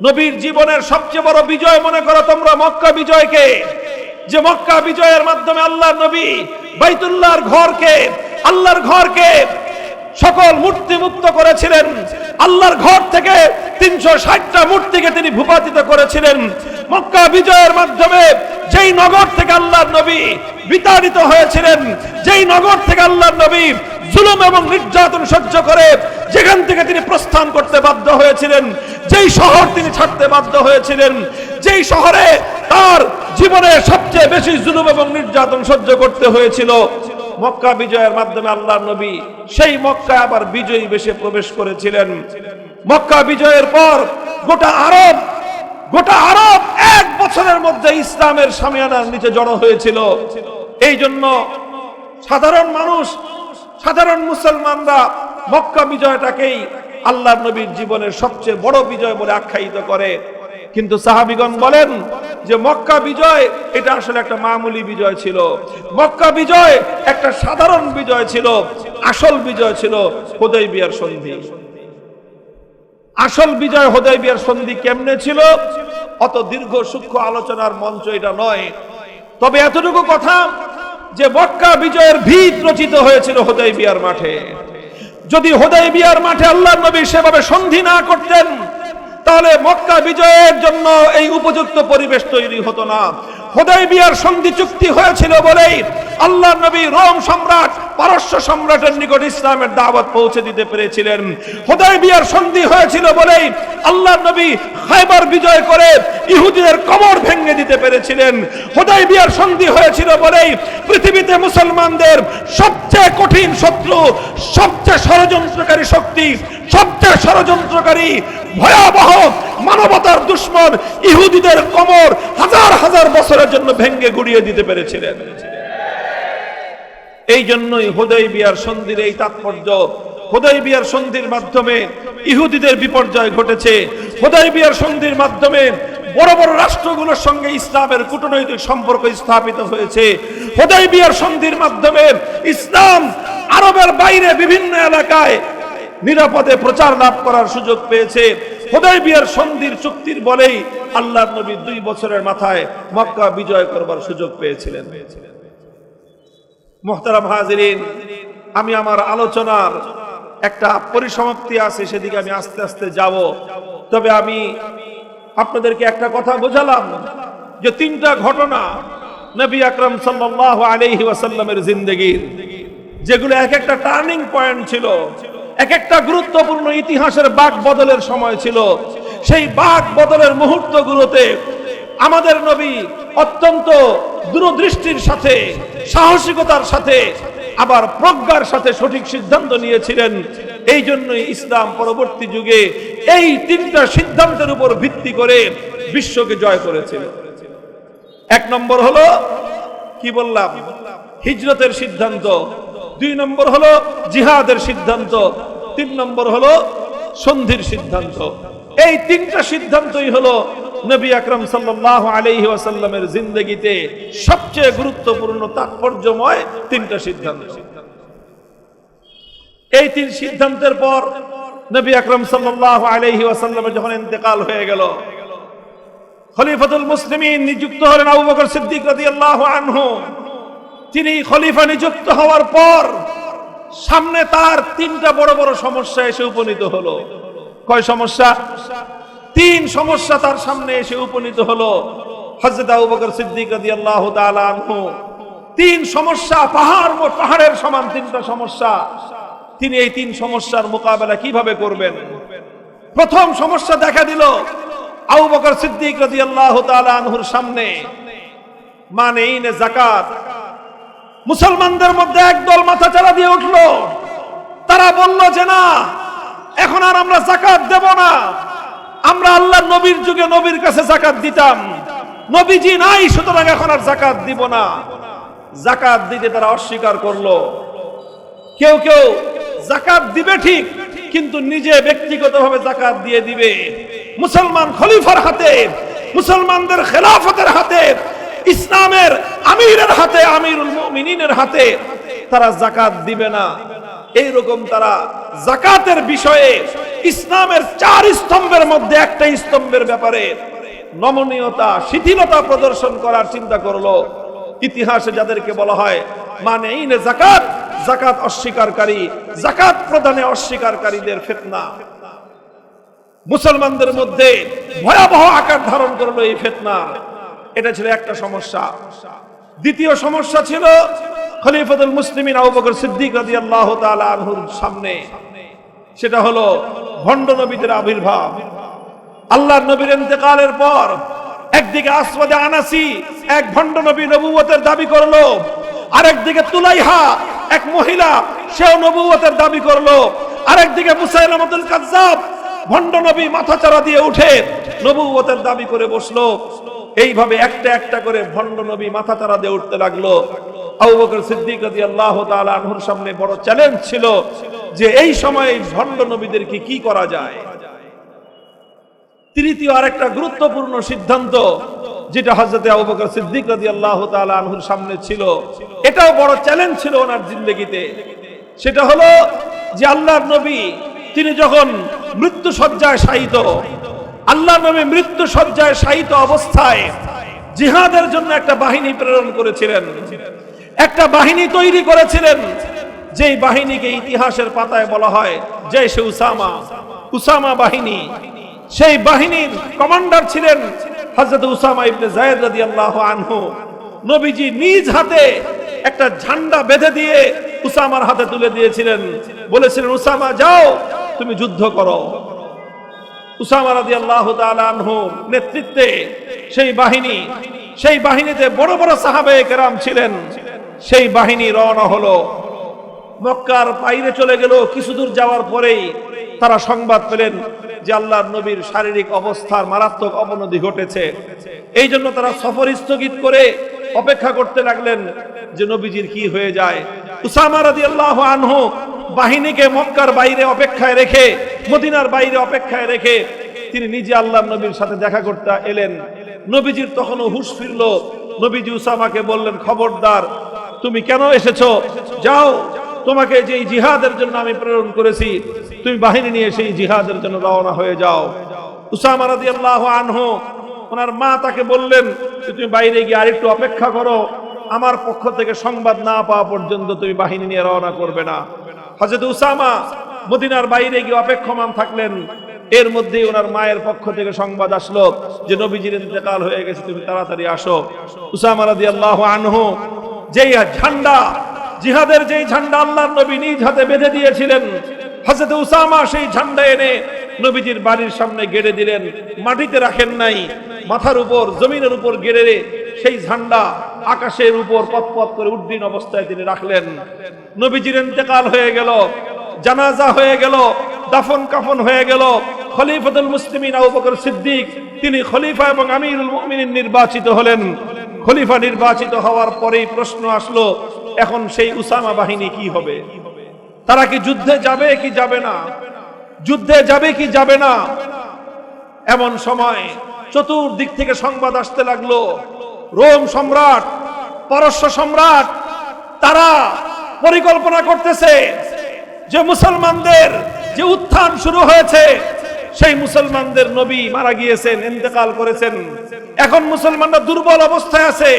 নবীর জীবনের সবচেয়ে বড় বিজয় মনে করো তোমরা মক্কা বিজয়কে, যে মক্কা বিজয়ের মাধ্যমে আল্লাহর নবী বাইতুল্লাহর ঘরকে, আল্লাহর ঘরকে সকল মূর্তি মুক্ত করেছিলেন। আল্লাহর ঘর থেকে 360টা মূর্তিকে তিনি ভূপাতিত করেছিলেন। মক্কা বিজয়ের মাধ্যমে যেই নগর থেকে আল্লাহর নবী বিতাড়িত হয়েছিলেন, যেই নগর থেকে আল্লাহর নবী জুলুম এবং নির্যাতন সহ্য করে যেখান থেকে তিনি প্রস্থান করতে বাধ্য হয়েছিলেন, যেই শহর তিনি ছাড়তে বাধ্য হয়েছিলেন, যেই শহরে তার জীবনে সবচেয়ে বেশি জুলুম এবং নির্যাতন সহ্য করতে হয়েছিল, মক্কা বিজয়ের মাধ্যমে আল্লাহর নবী সেই মক্কায় আবার বিজয়ী বেশে প্রবেশ করেছিলেন। মক্কা বিজয়ের পর গোটা আরব 1 বছরের মধ্যে ইসলামের শামিয়ানার নিচে জড়ো হয়েছিল। এই জন্য সাধারণ মানুষ, সাধারণ মুসলমানরা মক্কা বিজয়টাকেই আল্লাহর নবীর জীবনের সবচেয়ে বড় বিজয় বলে আখ্যায়িত করে। কিন্তু সাহাবীগণ বলেন যে মক্কা বিজয় এটা আসলে একটা মামুলি বিজয় ছিল, মক্কা বিজয় একটা সাধারণ বিজয় ছিল। আসল বিজয় ছিল হুদায়বিয়ার সন্ধি। আসল বিজয় হুদায়বিয়ার সন্ধি কেমনে ছিল অত দীর্ঘ সূক্ষ্ম আলোচনার মঞ্চ এটা নয়। তবে এতটুকু কথা যে মক্কা বিজয়ের ভিত রচিত হয়েছিল হুদায়বিয়ার মাঠে। যদি হুদায়বিয়ার মাঠে আল্লাহর নবী সেভাবে সন্ধি না করতেন তাহলে মক্কা বিজয়ের জন্য এই উপযুক্ত পরিবেশ তৈরি হতো না। হুদায়বিয়ার সন্ধি চুক্তি হয়েছিল বলেই আল্লাহর নবী রোম সম্রাট, পারস্য সম্রাটের নিকট ইসলামের দাওয়াত পৌঁছে দিতে পেরেছিলেন। হুদায়বিয়ার সন্ধি হয়েছিল বলেই আল্লাহর নবী খায়বার বিজয় করে ইহুদিদের কবর ভেঙে দিতে পেরেছিলেন। হুদায়বিয়ার সন্ধি হয়েছিল বলেই পৃথিবীতে মুসলমানদের সবচেয়ে কঠিন শত্রু, সবচেয়ে ষড়যন্ত্রকারী শক্তি, সবচেয়ে ষড়যন্ত্রকারী ভয়াবহ মানবতার দুশ্মন ইহুদিদের কবর হাজার হাজার বছরের জন্য ভেঙে গুড়িয়ে দিতে পেরেছিলেন। এই জন্যই হুদায়বিয়ার সন্ধির এই তাৎপর্য। হুদায়বিয়ার সন্ধির মাধ্যমে ইহুদিদের বিপর্যয় ঘটেছে। হুদায়বিয়ার সন্ধির মাধ্যমে বড় বড় রাষ্ট্রগুলোর সঙ্গে ইসলামের কূটনৈতিক সম্পর্ক স্থাপিত হয়েছে। হুদায়বিয়ার সন্ধির মাধ্যমে ইসলাম আরবের বাইরে বিভিন্ন এলাকায় নিরাপদে প্রচার লাভ করার সুযোগ পেয়েছে। হুদায়বিয়ার সন্ধির চুক্তির বলেই আল্লাহর নবী 2 বছরের মাথায় মক্কা বিজয় করবার সুযোগ পেয়েছিলেন। মুহতারাম হাজিরিন, আমি আমার আলোচনার একটা পরিসমাপ্তি আছে, সেদিকে আমি আস্তে আস্তে যাব। তবে আমি আপনাদেরকে একটা কথা বোঝালাম যে 3টা ঘটনা নবী আকরাম সাল্লাল্লাহু আলাইহি ওয়াসাল্লামের জিন্দেগীর, যেগুলো এক একটা টার্নিং পয়েন্ট ছিল, এক একটা গুরুত্বপূর্ণ ইতিহাসের বাঁক বদলের সময় ছিল। সেই বাঁক বদলের মুহূর্তগুলোতে আমাদের নবী অত্যন্ত দূরদৃষ্টির সাথে, সাহসিকতার সাথে, আবার প্রজ্ঞার সাথে সঠিক সিদ্ধান্ত নিয়েছিলেন। এই জন্যই ইসলাম পরবর্তী যুগে এই 3টা সিদ্ধান্তের উপর ভিত্তি করে বিশ্বকে জয় করেছিল। 1 নম্বর হলো কি বললাম, হিজরতের সিদ্ধান্ত। 2 নম্বর হলো জিহাদের সিদ্ধান্ত। 3 নম্বর হলো সন্ধির সিদ্ধান্ত। এই 3টা সিদ্ধান্তই হলো নবী আকরাম সাল্লাল্লাহু আলাইহি ওয়াসাল্লামের জিন্দেগিতে সবচেয়ে গুরুত্বপূর্ণ তাৎপর্যময় 3টা সিদ্ধান্ত। এই 3 সিদ্ধান্তের পর নবী আকরাম সাল্লাল্লাহু আলাইহি ওয়াসাল্লামের যখন ইন্তেকাল হয়ে গেল, খলিফাতুল মুসলিমিন নিযুক্ত হলেন আবু বকর সিদ্দিক রাদিয়াল্লাহু আনহু। তিনি খলিফা নিযুক্ত হওয়ার পর সামনে তার 3টা বড় বড় সমস্যা এসে উপনীত হলো। কয় সমস্যা? 3 সমস্যা তার সামনে এসে উপনীত হলো। হযরত আবু বকর সিদ্দিক রাদিয়াল্লাহু তাআলা আনহু 3 সমস্যা, পাহাড়ের সমান 3টা সমস্যা। তিনি এই 3 সমস্যার মোকাবেলা কিভাবে করবেন? প্রথম সমস্যা দেখা দিল আবু বকর সিদ্দিক রাদিয়াল্লাহু তাআলা আনহুর সামনে, মানেইনে যাকাত। মুসলমানদের মধ্যে একদল মাথা চাড়া দিয়ে উঠলো। তারা বলল যে না, এখন আর আমরা যাকাত দেব না। আমরা আল্লাহর নবীর যুগে নবীর কাছে যাকাত দিতাম, নবীজি নাই, সুতরাং এখন আর যাকাত দিব না। যাকাত দিতে তারা অস্বীকার করলো। কেউ কেউ যাকাত দিবে ঠিক, কিন্তু নিজে ব্যক্তিগতভাবে যাকাত দিয়ে দিবে। মুসলমান খলিফার হাতে, মুসলমানদের খেলাফতের হাতে, ইসলামের আমিরের হাতে, আমিরুল মুমিনিনের হাতে তারা যাকাত দিবে না। এইরকম তারা যাকাতের বিষয়ে ইসলামের 4 স্তম্ভের মধ্যে একটা স্তম্ভের ব্যাপারে নমনীয়তা শিথিলতা প্রদর্শন করার চিন্তা করলো। ইতিহাসে যাদেরকে বলা হয় মানে ইনে যাকাত, যাকাত অস্বীকারী, যাকাত প্রদানে অস্বীকারীদের ফিতনা মুসলমানদের মধ্যে ভয়াবহ আকার ধারণ করলো এই ফিতনা। এটা ছিল একটা সমস্যা। দ্বিতীয় সমস্যা ছিল খলিফাতুল মুসলিমিন আবু বকর সিদ্দিক রাদিয়াল্লাহু তাআলা আনহুর সামনে, সেটা হলো ভণ্ড নবীদের আবির্ভাব। আল্লাহর নবীর ইন্তেকালের পর একদিকে আসওয়াদে আনাসি এক ভণ্ড নবী নবুয়তের দাবি করলো, আরেকদিকে তুলাইহা এক মহিলা সেও নবুয়তের দাবি করলো, আরেকদিকে মুসাইলামাতুল কাজ্জাব ভণ্ড নবী মাথাচাড়া দিয়ে উঠে নবুয়তের দাবি করে বসলো। এইভাবে একটা একটা করে ভণ্ড নবী মাথাচাড়া দিয়ে উঠতে লাগলো। আবু বকর সিদ্দিক রাদিয়াল্লাহু তাআলা আনহুর সামনে বড় চ্যালেঞ্জ ছিল যে এই সময়ে ভণ্ড নবীদেরকে কি করা যায়। তৃতীয় আরেকটা গুরুত্বপূর্ণ সিদ্ধান্ত যেটা হযরত আবু বকর সিদ্দিক রাদিয়াল্লাহু তাআলা আনহুর সামনে ছিল, এটাও বড় চ্যালেঞ্জ ছিল ওনার জিন্দেগিতে। সেটা হলো যে আল্লাহর নবী তিনি যখন মৃত্যু শয্যায় শায়িত, আল্লাহর নবী মৃত্যু শয্যায় শায়িত অবস্থায় জিহাদের জন্য একটা বাহিনী প্রেরণ করেছিলেন, একটা বাহিনী তৈরি করেছিলেন, যেই বাহিনীকে ইতিহাসের পাতায় বলা হয় জয়শে উসামা, উসামা বাহিনী। সেই বাহিনীর কমান্ডার ছিলেন হযরত উসামা ইবনে যায়েদ রাদিয়াল্লাহু আনহু। নবীজি নিজ হাতে একটা ঝান্ডা বেঁধে দিয়ে উসামার হাতে তুলে দিয়েছিলেন, বলেছিলেন উসামা যাও তুমি যুদ্ধ করো। উসামা রাদিয়াল্লাহু তাআলা আনহু নেতৃত্বে সেই বাহিনীতে বড় বড় সাহাবায়ে কেরাম ছিলেন। সেই বাহিনী রওনা হলো, মক্কার বাইরে চলে গেল। কিছু দূর যাওয়ার পরেই তারা সংবাদ পেলেন যে আল্লাহর নবীর শারীরিক অবস্থার মারাত্মক অবনতি ঘটেছে। এই জন্য তারা সফর স্থগিত করে অপেক্ষা করতে লাগলেন যে নবীজির কি হয়ে যায়। উসামা রাদিয়াল্লাহু আনহু বাহিনীকে মক্কার বাইরে অপেক্ষায় রেখে, মদিনার বাইরে অপেক্ষায় রেখে তিনি নিজে আল্লাহর নবীর সাথে দেখা করতে এলেন। নবীজির তখনও হুঁশ ফিরল। নবীজি উসামাকে বললেন, খবরদার, তুমি কেন এসেছো? যাও, তোমাকে যে জিহাদের জন্য আমি প্রেরণ করেছি তুমি বাহিনী নিয়ে সেই জিহাদের জন্য রওনা হয়ে যাও। উসামা রাদিয়াল্লাহু আনহু ওনার মা তাকে বললেন তুমি বাইরে গিয়ে আরেকটু অপেক্ষা করো, আমার পক্ষ থেকে সংবাদ না পাওয়া পর্যন্ত তুমি বাহিনী নিয়ে রওনা করবে না। হযরত উসামা মদিনার বাইরে গিয়ে অপেক্ষমান থাকলেন। এর মধ্যে ওনার মায়ের পক্ষ থেকে সংবাদ আসলো যে নবীজির ইন্তেকাল হয়ে গেছে, তুমি তাড়াতাড়ি আসো। উসামা রাদিয়াল্লাহু আনহু যেই ঝান্ডা, জিহাদের যেই ঝান্ডা আল্লাহর নবী নিজ হাতে বেঁধে দিয়েছিলেন, হযরত উসামা সেই ঝান্ডা এনে নবীজির বাড়ির সামনে গেড়ে দিলেন। মাটিতে রাখেন নাই, মাথার উপর জমিনের উপর গেড়ে সেই ঝান্ডা আকাশের উপর পথ করে উড্ডীন অবস্থায় তিনি রাখলেন। নবীজির ইন্তেকাল হয়ে গেল, জানাজা হয়ে গেল, দাফন কাফন হয়ে গেল। খলিফাতুল মুসলিমিন আবু বকর সিদ্দিক তিনি খলিফা এবং আমিরুল মুমিনিন নির্বাচিত হলেন। খলিফা নির্বাচিত হওয়ার পরেই প্রশ্ন আসলো, এখন সেই উসামা বাহিনী কি হবে? তারা কি যুদ্ধে যাবে কি যাবে না? যুদ্ধে যাবে কি যাবে না? এমন সময় চতুর্দিক থেকে সংবাদ আসতে লাগলো, রোম সম্রাট, পারস্য সম্রাট তারা পরিকল্পনা করতেছে যে মুসলমানদের যে উত্থান শুরু হয়েছে, সেই মুসলমানদের নবী মারা গিয়েছেন, ইন্তেকাল করেছেন। এখন মুসলমানরা দুর্বল অবস্থায় আছে,